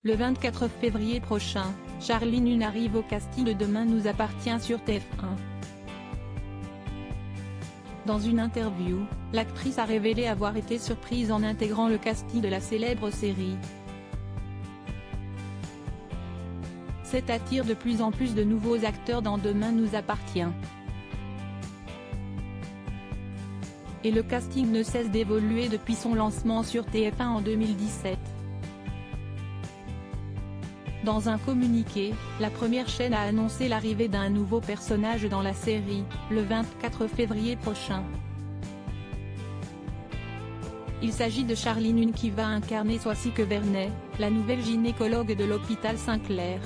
Le 24 février prochain, Charlie Nunn arrive au casting de Demain nous appartient sur TF1. Dans une interview, l'actrice a révélé avoir été surprise en intégrant le casting de la célèbre série. Cette attire de plus en plus de nouveaux acteurs dans Demain nous appartient. Et le casting ne cesse d'évoluer depuis son lancement sur TF1 en 2017. Dans un communiqué, la première chaîne a annoncé l'arrivée d'un nouveau personnage dans la série, le 24 février prochain. Il s'agit de Charlie Nunn qui va incarner Swastika Vernet, la nouvelle gynécologue de l'hôpital Saint-Clair.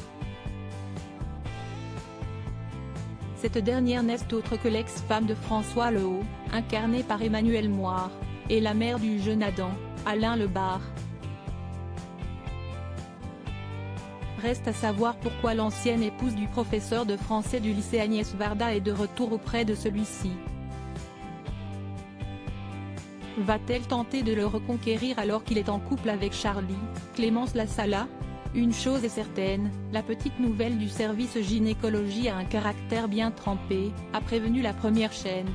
Cette dernière n'est autre que l'ex-femme de François Lehaut, incarnée par Emmanuelle Moire, et la mère du jeune Adam, Alain Lebar. Reste à savoir pourquoi l'ancienne épouse du professeur de français du lycée Agnès Varda est de retour auprès de celui-ci. Va-t-elle tenter de le reconquérir alors qu'il est en couple avec Charlie, Clémence Lassala? Une chose est certaine, la petite nouvelle du service gynécologie a un caractère bien trempé, a prévenu la première chaîne.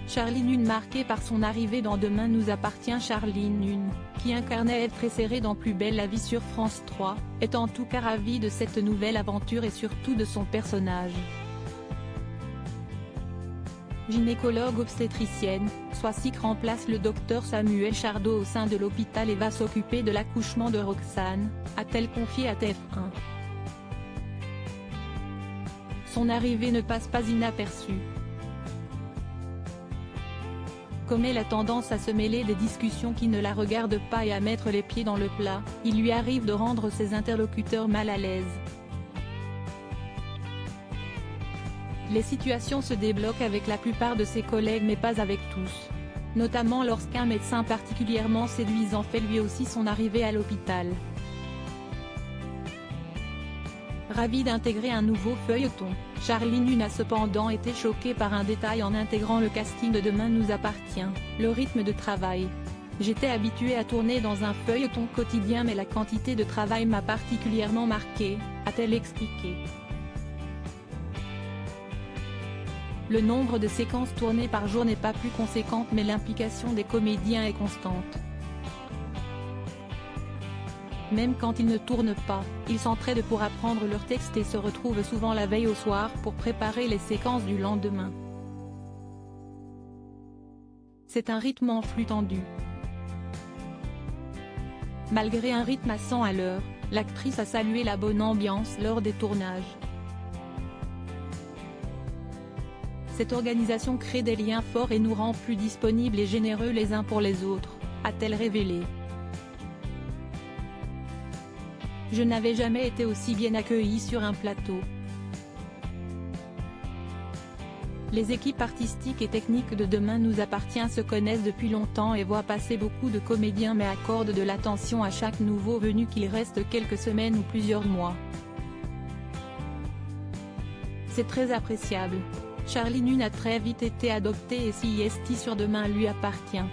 Charlie Nunn marqué par son arrivée dans Demain nous appartient. Charlie Nunn, qui incarnait Ève Tresserré dans Plus belle la vie sur France 3, est en tout cas ravie de cette nouvelle aventure et surtout de son personnage. Gynécologue obstétricienne, Swastika remplace le docteur Samuel Chardot au sein de l'hôpital et va s'occuper de l'accouchement de Roxane, a-t-elle confié à TF1. Son arrivée ne passe pas inaperçue. Comme elle a tendance à se mêler des discussions qui ne la regardent pas et à mettre les pieds dans le plat, il lui arrive de rendre ses interlocuteurs mal à l'aise. Les situations se débloquent avec la plupart de ses collègues mais pas avec tous. Notamment lorsqu'un médecin particulièrement séduisant fait lui aussi son arrivée à l'hôpital. Ravi d'intégrer un nouveau feuilleton, Charlie Nunn a cependant été choqué par un détail en intégrant le casting de Demain nous appartient, le rythme de travail. J'étais habituée à tourner dans un feuilleton quotidien mais la quantité de travail m'a particulièrement marquée, a-t-elle expliqué. Le nombre de séquences tournées par jour n'est pas plus conséquente mais l'implication des comédiens est constante. Même quand ils ne tournent pas, ils s'entraident pour apprendre leur texte et se retrouvent souvent la veille au soir pour préparer les séquences du lendemain. C'est un rythme en flux tendu. Malgré un rythme à 100 à l'heure, l'actrice a salué la bonne ambiance lors des tournages. Cette organisation crée des liens forts et nous rend plus disponibles et généreux les uns pour les autres, a-t-elle révélé. Je n'avais jamais été aussi bien accueillie sur un plateau. Les équipes artistiques et techniques de Demain nous appartient se connaissent depuis longtemps et voient passer beaucoup de comédiens mais accordent de l'attention à chaque nouveau venu qu'il reste quelques semaines ou plusieurs mois. C'est très appréciable. Charlie Nunn a très vite été adopté et CIST sur Demain lui appartient.